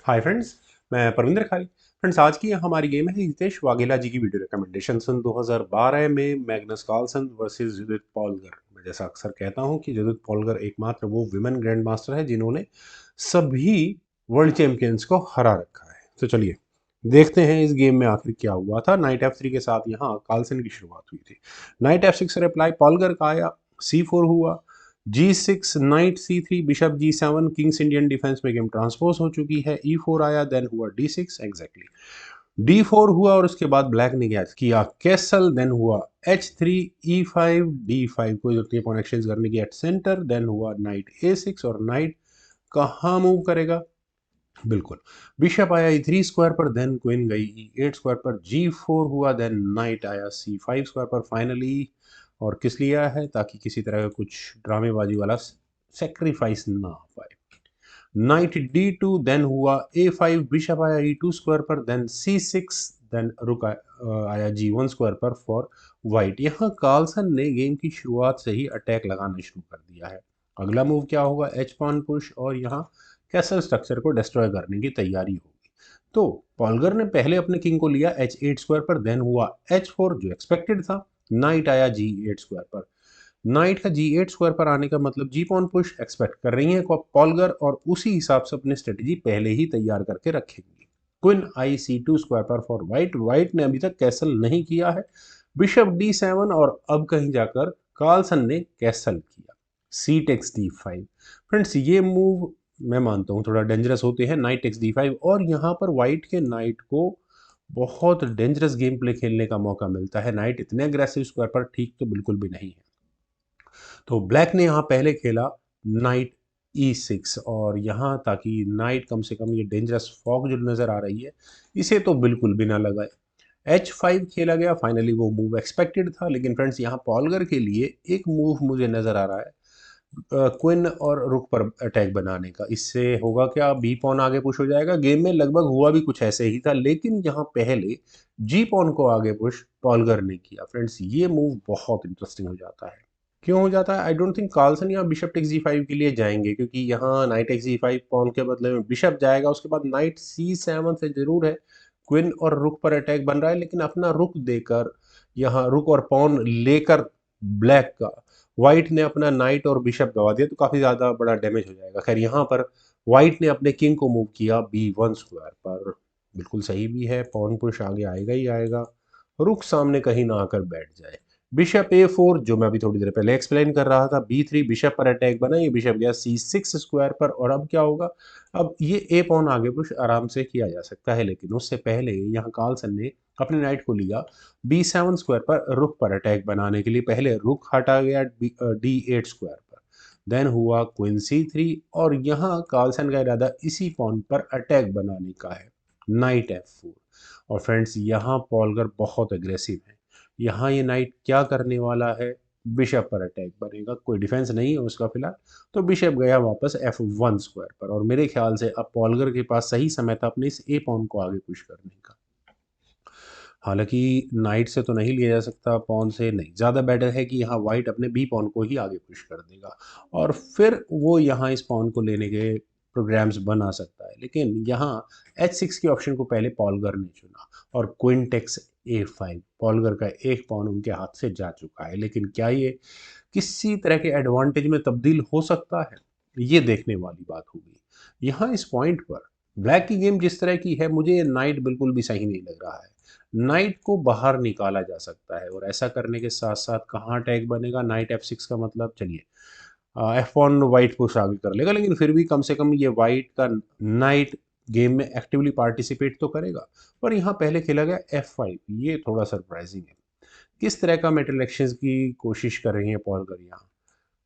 Hi friends, मैं परविंदर खारी। Friends, आज की हमारी गेम है हितेश वाघेला जी की वीडियो रिकमेंडेशन सन 2012 में मैग्नस कार्लसन वर्सेस जुडिथ पॉलगर। मैं जैसा अक्सर कहता हूं कि जुडिथ पॉलगर एकमात्र वो विमेन ग्रैंड मास्टर है जिन्होंने सभी वर्ल्ड चैंपियंस को हरा रखा है। तो चलिए देखते हैं इस गेम में आखिर क्या हुआ था। नाइट F3 के साथ यहाँ कार्लसन की शुरुआत हुई थी। नाइट F6 रिप्लाई पॉलगर का आया, C4 हुआ, G6, night C3, bishop G7, Kings Indian defence में गेम ट्रांसपोज हो चुकी है। E4 आया, देन हुआ D6 एग्जैक्टली, D4 हुआ और उसके बाद ब्लैक ने क्या किया, कैसल, देन हुआ H3, E5, D5, कोई जरूरत नहीं पॉन एक्सचेंज करने की एट सेंटर, देन हुआ नाइट A6 और नाइट कहाँ मूव करेगा, बिल्कुल बिशप आया E3 स्क्वायर पर, देन क्वीन गई E8 स्क्वायर पर, G4 हुआ, देन नाइट आया C5 स्क्वायर पर फाइनली। और किस लिए आया है, ताकि किसी तरह का कुछ ड्रामेबाजी वाला सेक्रीफाइस ना आ पाए। नाइट D2, देन हुआ A5, बिशप आया E2 स्क्वायर पर, देन C6, देन रुक आया G1 स्क्वायर पर फॉर वाइट। यहाँ कार्लसन ने गेम की शुरुआत से ही अटैक लगाना शुरू कर दिया है। अगला मूव क्या होगा, एच पॉन पुश, और यहाँ कैसल स्ट्रक्चर को डिस्ट्रॉय करने की तैयारी होगी। तो पॉलगर ने पहले अपने किंग को लिया H8 स्क्वायर पर, देन हुआ H4 जो एक्सपेक्टेड था। नाइट आया G8 स्क्वायर पर। नाइट का G8 स्क्वायर पर आने का मतलब जी पॉन पुश एक्सपेक्ट कर रही है पॉलगर, और उसी हिसाब से अपनी स्ट्रेटेजी पहले ही तैयार करके रखेंगी। क्वीन IC2 स्क्वायर पर फॉर वाइट। वाइट ने अभी तक कैसल नहीं किया है। बिशप D7 और अब कहीं जाकर कार्लसन ने कैसल किया। सी टेक्स D5। फ्रेंड्स, ये मूव मैं मानता हूँ थोड़ा डेंजरस होते हैं, नाइट टेक्स D5, और यहाँ पर वाइट के नाइट को बहुत डेंजरस गेम प्ले खेलने का मौका मिलता है। नाइट इतने अग्रेसिव स्क्वायर पर ठीक तो बिल्कुल भी नहीं है। तो ब्लैक ने यहाँ पहले खेला नाइट E6, और यहाँ ताकि नाइट कम से कम ये डेंजरस फॉग जो नज़र आ रही है इसे तो बिल्कुल भी ना लगाए। H5 खेला गया, फाइनली वो मूव एक्सपेक्टेड था। लेकिन फ्रेंड्स, यहाँ पॉलगर के लिए एक मूव मुझे नज़र आ रहा है क्विन और रुक पर अटैक बनाने का। इससे होगा क्या, बी पॉन आगे पुश हो जाएगा। गेम में लगभग हुआ भी कुछ ऐसे ही था, लेकिन यहाँ पहले जी पॉन को आगे पुश पॉलगर ने किया। फ्रेंड्स, ये मूव बहुत इंटरेस्टिंग हो जाता है। क्यों हो जाता है, आई डोंट थिंक कार्लसन यहाँ बिशप टेक्स G5 के लिए जाएंगे, क्योंकि यहाँ नाइट एक्स G5 पॉन के बदले में बिशप जाएगा। उसके बाद नाइट C7 से जरूर है क्विन और रुक पर अटैक बन रहा है, लेकिन अपना रुक देकर यहाँ रुक और पॉन लेकर ब्लैक का व्हाइट ने अपना नाइट और बिशप गवा दिया, तो काफी ज्यादा बड़ा डैमेज हो जाएगा। खैर, यहाँ पर व्हाइट ने अपने किंग को मूव किया B1 स्क्वायर पर। बिल्कुल सही भी है, पॉन पुश आगे आएगा ही आएगा, रुक सामने कहीं ना आकर बैठ जाए। बिशप A4 जो मैं अभी थोड़ी देर पहले एक्सप्लेन कर रहा था, B3 बिशप पर अटैक बना, ये बिशप गया C6 स्क्वायर पर। और अब क्या होगा, अब ये ए पॉन आगे पुश आराम से किया जा सकता है, लेकिन उससे पहले यहाँ कार्लसन ने अपने नाइट को लिया B7 स्क्वायर पर रुक पर अटैक बनाने के लिए। पहले रुक हटा गया D8 स्क्वायर पर, देन हुआ क्वीन C3, और यहाँ कार्लसन का इरादा इसी पॉन पर अटैक बनाने का है, नाइट F4। और फ्रेंड्स, यहाँ पॉलगर बहुत अग्रेसिव है। यहाँ ये नाइट क्या करने वाला है, बिशप पर अटैक बनेगा। कोई डिफेंस नहीं है उसका फिलहाल, तो बिशप गया वापस F1 स्क्वायर पर। और मेरे ख्याल से अब पॉलगर के पास सही समय था अपने इस ए पॉन को आगे पुश करने का। हालांकि नाइट से तो नहीं लिया जा सकता, पॉन से नहीं, ज़्यादा बेटर है कि यहाँ वाइट अपने बी पॉन को ही आगे पुश कर देगा, और फिर वो यहाँ इस पॉन को लेने के प्रोग्राम्स बना सकता है। लेकिन यहाँ H6 के ऑप्शन को पहले पॉलगर ने चुना, और क्वीन टेक्स A5, पॉलगर का एक पॉन उनके हाथ से जा चुका है। लेकिन क्या ये किसी तरह के एडवांटेज में तब्दील हो सकता है, ये देखने वाली बात होगी। यहाँ इस पॉइंट पर ब्लैक की गेम जिस तरह की है, मुझे नाइट बिल्कुल भी सही नहीं लग रहा है। नाइट को बाहर निकाला जा सकता है, और ऐसा करने के साथ साथ कहाँ अटैक बनेगा, नाइट F6 का मतलब, चलिए F1 वाइट पुश आगे कर लेगा, लेकिन फिर भी कम से कम ये वाइट का नाइट गेम में एक्टिवली पार्टिसिपेट तो करेगा। पर यहाँ पहले खेला गया F5, ये थोड़ा सरप्राइजिंग है। किस तरह का मेटल एक्सचेंज की कोशिश कर रही है पॉलगर यहाँ,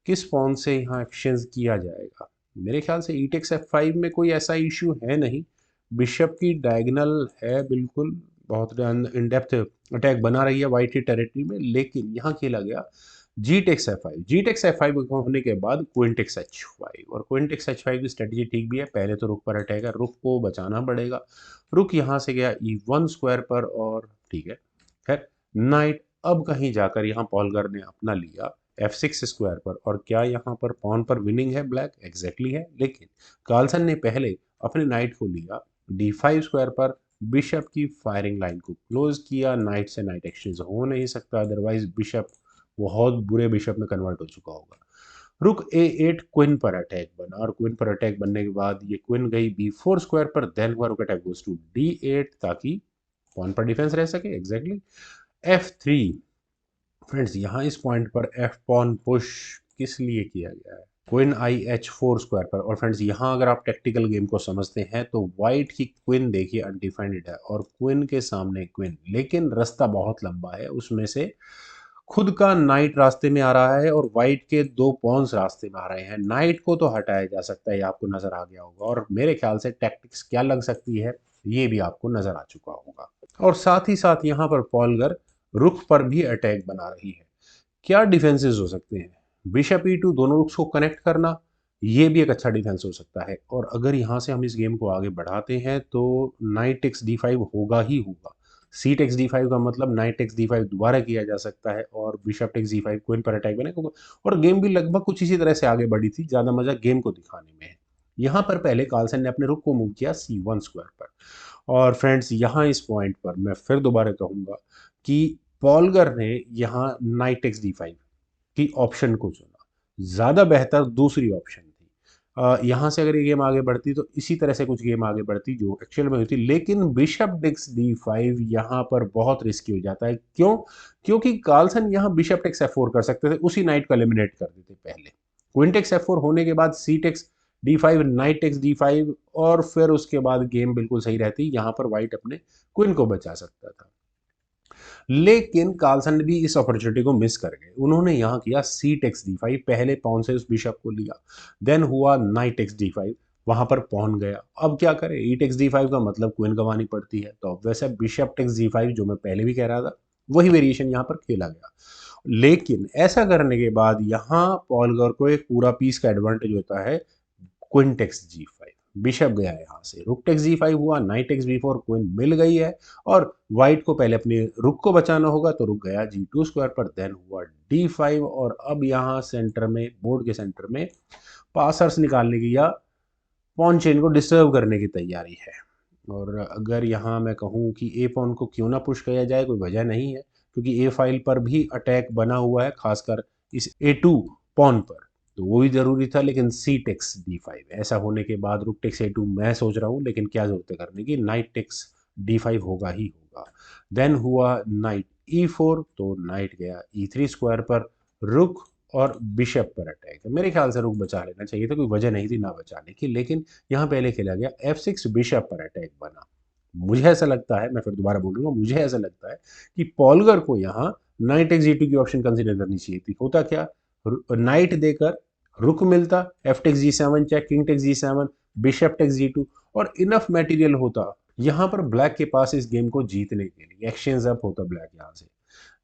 किस पॉन से यहाँ एक्सचेंज किया जाएगा। मेरे ख्याल से ई टेक्स F5 में कोई ऐसा इशू है नहीं, बिशप की डायगोनल है बिल्कुल, बहुत इन डेप्थ अटैक बना रही है वाइट की टेरिटरी में। लेकिन यहाँ खेला गया जी टेक्स F5। जी टेक्स F5 होने के बाद क्वीन टेक्स H5, और क्वीन टेक्स H5 की स्ट्रेटजी ठीक भी है। पहले तो रुक पर अटैक है, रुक को बचाना पड़ेगा। रुक यहाँ से गया E1 स्क्वायर पर, और ठीक है। खैर, नाइट अब कहीं जाकर यहाँ पॉलगर ने अपना लिया F6 स्क्वायर पर। और क्या यहाँ पर पॉन पर विनिंग है ब्लैक, एग्जैक्टली है। लेकिन कार्लसन ने पहले अपने नाइट को लिया D5 स्क्वायर पर, बिशप की फायरिंग लाइन को क्लोज किया, नाइट से नाइट एक्सचेंज हो नहीं सकता, अदरवाइज बिशप बहुत बुरे बिशप में कन्वर्ट हो चुका होगा। रुक A8 क्वीन पर अटैक बना, और क्वीन पर अटैक बनने के बाद ये क्वीन गई B4 स्क्वायर पर, देन हुआ रुक अटैक गोज टू D8 ताकि पॉन पर डिफेंस रह सके। Exactly F3। फ्रेंड्स यहाँ इस पॉइंट पर F पॉन पुश किस लिए किया गया है? क्वीन IH4 स्क्वायर पर। और फ्रेंड्स यहाँ अगर आप टेक्टिकल गेम को समझते हैं तो वाइट की क्वीन देखिए अनडिफाइंड है और क्वीन के सामने क्वीन, लेकिन रास्ता बहुत लंबा है, उसमें से खुद का नाइट रास्ते में आ रहा है और वाइट के दो पॉन्स रास्ते में आ रहे हैं। नाइट को तो हटाया जा सकता है, ये आपको नजर आ गया होगा, और मेरे ख्याल से टैक्टिक्स क्या लग सकती है ये भी आपको नजर आ चुका होगा। और साथ ही साथ यहाँ पर पॉलगर रुख पर भी अटैक बना रही है। क्या डिफेंसेस हो सकते हैं? बिशप E2 दोनों रुक्स को कनेक्ट करना, ये भी एक अच्छा डिफेंस हो सकता है। और अगर यहाँ से हम इस गेम को आगे बढ़ाते हैं तो नाइट टेक्स D5 होगा ही होगा। सी टेक्स D5 का मतलब नाइट टेक्स D5 दोबारा किया जा सकता है और बिशप टेक्स D5 क्वीन पर अटैक बनेगा। और गेम भी लगभग कुछ इसी तरह से आगे बढ़ी थी, ज़्यादा मजा गेम को दिखाने में है। यहाँ पर पहले कार्लसन ने अपने रुक को मूव किया C1 स्क्वायर पर। और फ्रेंड्स यहाँ इस पॉइंट पर मैं फिर दोबारा कहूँगा कि पॉलगर ने यहाँ नाइट टेक्स D5 की ऑप्शन को चुना, ज़्यादा बेहतर दूसरी ऑप्शन थी। यहाँ से अगर ये गेम आगे बढ़ती तो इसी तरह से कुछ गेम आगे बढ़ती जो एक्चुअल में होती, लेकिन बिशप टेक्स D5 यहाँ पर बहुत रिस्की हो जाता है। क्यों? क्योंकि कार्लसन यहाँ बिशप टेक्स F4 कर सकते थे, उसी नाइट को एलिमिनेट कर देते पहले। क्वीन टेक्स F4 होने के बाद सी takes D5, knight takes D5, और फिर उसके बाद गेम बिल्कुल सही रहती, यहाँ पर व्हाइट अपने क्वीन को बचा सकता था। लेकिन कार्लसन भी इस अपॉर्चुनिटी को मिस कर गए। उन्होंने यहाँ किया सी टेक्स D5, पहले पॉन से उस बिशप को लिया, देन हुआ नाइट टेक्स D5, वहां पर पॉन गया। अब क्या करें? ई टेक्स D5 का मतलब क्वीन गंवानी पड़ती है, तो अब वैसे बिशप टेक्स D5 जो मैं पहले भी कह रहा था वही वेरिएशन यहाँ पर खेला गया। लेकिन ऐसा करने के बाद यहाँ पॉलगर को एक पूरा पीस का एडवांटेज होता है। क्वीन टेक्स G5, बिशप गया है यहाँ से, रुक टेक्स G5 हुआ, नाइट टेक्स B4, क्वीन मिल गई है और व्हाइट को पहले अपने रुक को बचाना होगा, तो रुक गया G2 स्क्वायर पर, देन हुआ D5। और अब यहाँ सेंटर में, बोर्ड के सेंटर में पासर्स निकालने की या पॉन चेन को डिस्टर्ब करने की तैयारी है। और अगर यहाँ मैं कहूँ कि ए पॉन को क्यों ना पुश किया जाए, कोई वजह नहीं है, क्योंकि ए फाइल पर भी अटैक बना हुआ है, खासकर इस A2 पॉन पर, तो वो भी जरूरी था। लेकिन सी टेक्स D5 ऐसा होने के बाद रुक टेक्स A2 मैं सोच रहा हूँ, लेकिन क्या जरूरत है करने की, नाइट टेक्स D5 होगा ही होगा। देन हुआ नाइट E4, तो नाइट गया E3 स्क्वायर पर, रुक और बिशप पर अटैक। मेरे ख्याल से रुक बचा लेना चाहिए था, कोई वजह नहीं थी ना बचाने की, लेकिन यहाँ पहले खेला गया F6, बिशप पर अटैक बना। मुझे ऐसा लगता है, मैं फिर दोबारा बोलूंगा, मुझे ऐसा लगता है कि पॉलगर को यहाँ नाइट एक्स G2 की ऑप्शन कंसीडर करनी चाहिए थी। होता क्या, नाइट देकर रुक मिलता, F takes G7 check, king takes G7, bishop takes G2, और इनफ मटेरियल होता यहाँ पर ब्लैक के पास इस गेम को जीतने के लिए। एक्सचेंज अप होता ब्लैक यहाँ से।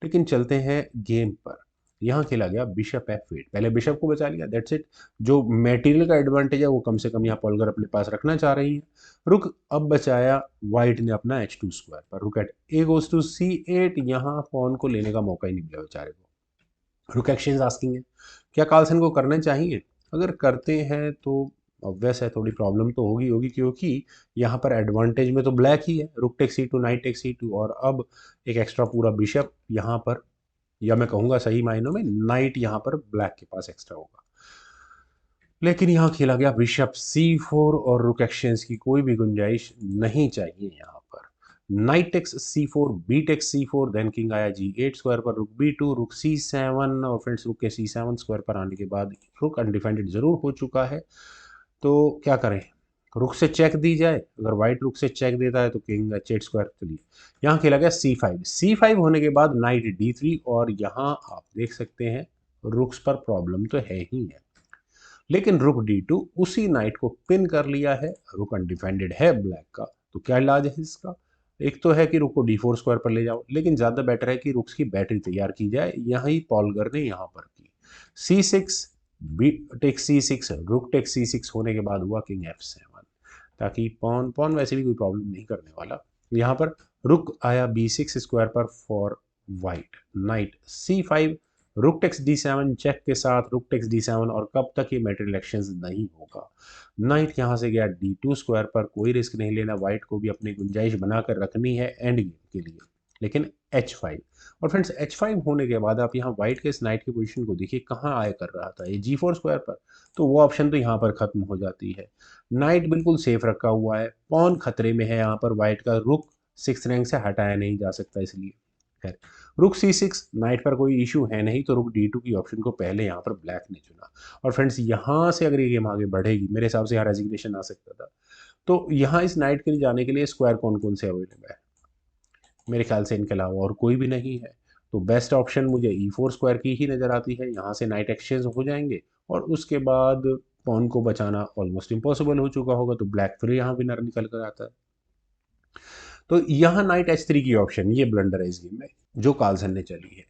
लेकिन चलते हैं गेम पर। यहाँ खेला गया बिशप F8, पहले बिशप को बचा लिया, दैट्स इट। जो मटेरियल का एडवांटेज है वो कम से कम यहाँ पॉलगर अपने पास रखना चाह रही है। रुक अब बचाया वाइट ने अपना H2 स्क्वायर पर, रुक eight A goes to C8, यहाँ पॉन को लेने का मौका ही नहीं मिला बेचारे को। रुक एक्सचेंज आस्किंग है, क्या कार्लसन को करना चाहिए? अगर करते हैं तो ऑब्वियस है थोड़ी प्रॉब्लम तो होगी होगी, क्योंकि यहाँ पर एडवांटेज में तो ब्लैक ही है, rook takes C2, knight takes C2, और अब एक एक्स्ट्रा पूरा बिशप यहाँ पर, या मैं कहूँगा सही मायनों में नाइट यहाँ पर ब्लैक के पास एक्स्ट्रा होगा। लेकिन यहाँ खेला गया बिशप C4, और रुक एक्सचेंज की कोई भी गुंजाइश नहीं चाहिए यहाँ पर। Knight takes C4, B takes C4, then king आया G8 स्क्वायर पर, रुक B2, रुक C7, और फ्रेंड्स रुक के C7 स्क्वायर पर आने के बाद रुक अनडिफेंडेड जरूर हो चुका है, तो क्या करें? रुक से चेक दी जाए, अगर व्हाइट रुक से चेक देता है तो किंग H8 स्क्वायर, चलिए यहाँ खेला गया C5 होने के बाद नाइट D3, और यहाँ आप देख सकते हैं रुक्स पर प्रॉब्लम तो है ही है, लेकिन रुक D2 उसी नाइट को पिन कर लिया है, रुक अनडिफेंडेड है ब्लैक का, तो क्या इलाज है इसका? एक तो है कि रुक को D4 स्क्वायर पर ले जाओ, लेकिन ज़्यादा बेटर है कि रुक्स की बैटरी तैयार की जाए, यही पॉलगर ने यहाँ पर की। C6, बी टेक C6, रुक टेक C6 होने के बाद हुआ किंग F7, ताकि पॉन पॉन वैसे भी कोई प्रॉब्लम नहीं करने वाला। यहाँ पर रुक आया B6 स्क्वायर पर for white, night C5, rook takes D7 check के साथ रुक टेक्स D7, और कब तक ये मेटेरियल एक्सचेंज नहीं होगा। नाइट यहाँ से गया D2 स्क्वायर पर, कोई रिस्क नहीं लेना, वाइट को भी अपनी गुंजाइश बनाकर रखनी है एंड गेम के लिए, लेकिन H5। और फ्रेंड्स H5 होने के बाद आप यहाँ वाइट के इस नाइट की पोजीशन को देखिए, कहाँ आया कर रहा था ये G4 स्क्वायर पर, तो वो ऑप्शन तो यहाँ पर खत्म हो जाती है। नाइट बिल्कुल सेफ रखा हुआ है, पॉन खतरे में है, यहाँ पर वाइट का रुक 6 रैंक से हटाया नहीं जा सकता, इसलिए खैर रुक C6, नाइट पर कोई इशू है नहीं, तो रुक D2 की ऑप्शन को पहले यहाँ पर ब्लैक ने चुना। और फ्रेंड्स यहाँ से अगर ये गेम आगे बढ़ेगी, मेरे हिसाब से यहाँ रेजिग्नेशन आ सकता था। तो यहाँ इस नाइट के लिए जाने के लिए स्क्वायर कौन कौन से अवेलेबल है, मेरे ख्याल से इनके अलावा और कोई भी नहीं है। तो बेस्ट ऑप्शन मुझे E4 स्क्वायर की ही नज़र आती है, यहाँ से नाइट एक्सचेंज हो जाएंगे और उसके बाद पॉन को बचाना ऑलमोस्ट इम्पॉसिबल हो चुका होगा, तो ब्लैक फिर यहाँ विनर निकल कर आता है। तो यहाँ नाइट H3 की ऑप्शन, ये ब्लंडर है इस गेम में जो कार्लसन ने चली है।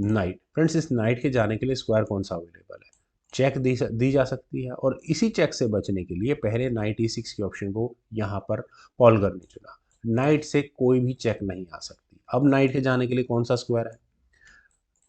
नाइट फ्रेंड्स, इस नाइट के जाने के लिए स्क्वायर कौन सा अवेलेबल है, चेक दी जा सकती है, और इसी चेक से बचने के लिए पहले नाइट E6 की ऑप्शन को यहाँ पर पॉलगर ने चुना। नाइट से कोई भी चेक नहीं आ सकती। अब नाइट के जाने के लिए कौन सा स्क्वायर है,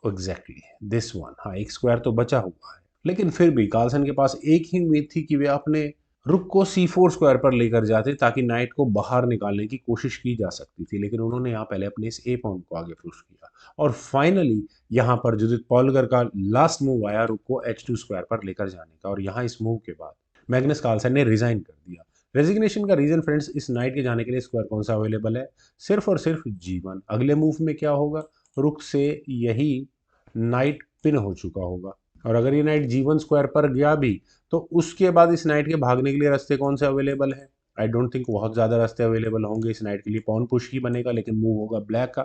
एग्जैक्टली दिस वन। हाँ, एक स्क्वायर तो बचा हुआ है, लेकिन फिर भी कार्लसन के पास एक ही उम्मीद थी कि वे अपने रुक को C4 स्क्वायर पर लेकर जाते ताकि नाइट को बाहर निकालने की कोशिश की जा सकती थी, लेकिन उन्होंने यहाँ पहले अपने इस ए पॉइंट को आगे पुश किया, और फाइनली यहाँ पर जुदिथ पॉलगर का लास्ट मूव आया रुक को H2 स्क्वायर पर लेकर जाने का, और यहाँ इस मूव के बाद मैग्नस कार्लसन ने रिजाइन कर दिया। रेजिग्नेशन का रीजन फ्रेंड्स, इस नाइट के जाने के लिए स्क्वायर कौन सा अवेलेबल है, सिर्फ और सिर्फ G1। अगले मूव में क्या होगा, रुक से यही नाइट पिन हो चुका होगा, और अगर ये नाइट G1 स्क्वायर पर गया भी, तो उसके बाद इस नाइट के भागने के लिए रास्ते कौन से अवेलेबल है, आई डोंट थिंक बहुत ज़्यादा रास्ते अवेलेबल होंगे इस नाइट के लिए। पॉन पुश ही बनेगा, लेकिन मूव होगा ब्लैक का,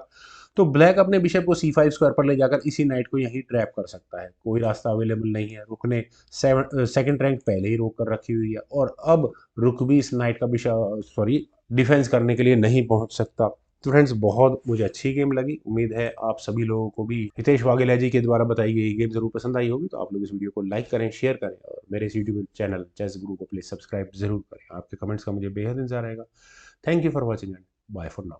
तो ब्लैक अपने बिशप को C5 स्क्वायर पर ले जाकर इसी नाइट को यहीं ट्रैप कर सकता है। कोई रास्ता अवेलेबल नहीं है, रुक ने सेकंड रैंक पहले ही रोक कर रखी हुई है, और अब रुक भी इस नाइट का बिशप डिफेंस करने के लिए नहीं पहुंच सकता। तो फ्रेंड्स, बहुत मुझे अच्छी गेम लगी, उम्मीद है आप सभी लोगों को भी हितेश वाघेला जी के द्वारा बताई गई गेम जरूर पसंद आई होगी। तो आप लोग इस वीडियो को लाइक करें, शेयर करें, और मेरे इस यूट्यूब चैनल चेस गुरु को प्लीज सब्सक्राइब जरूर करें। आपके कमेंट्स का मुझे बेहद इंतजार रहेगा। Thank you for watching and bye for now.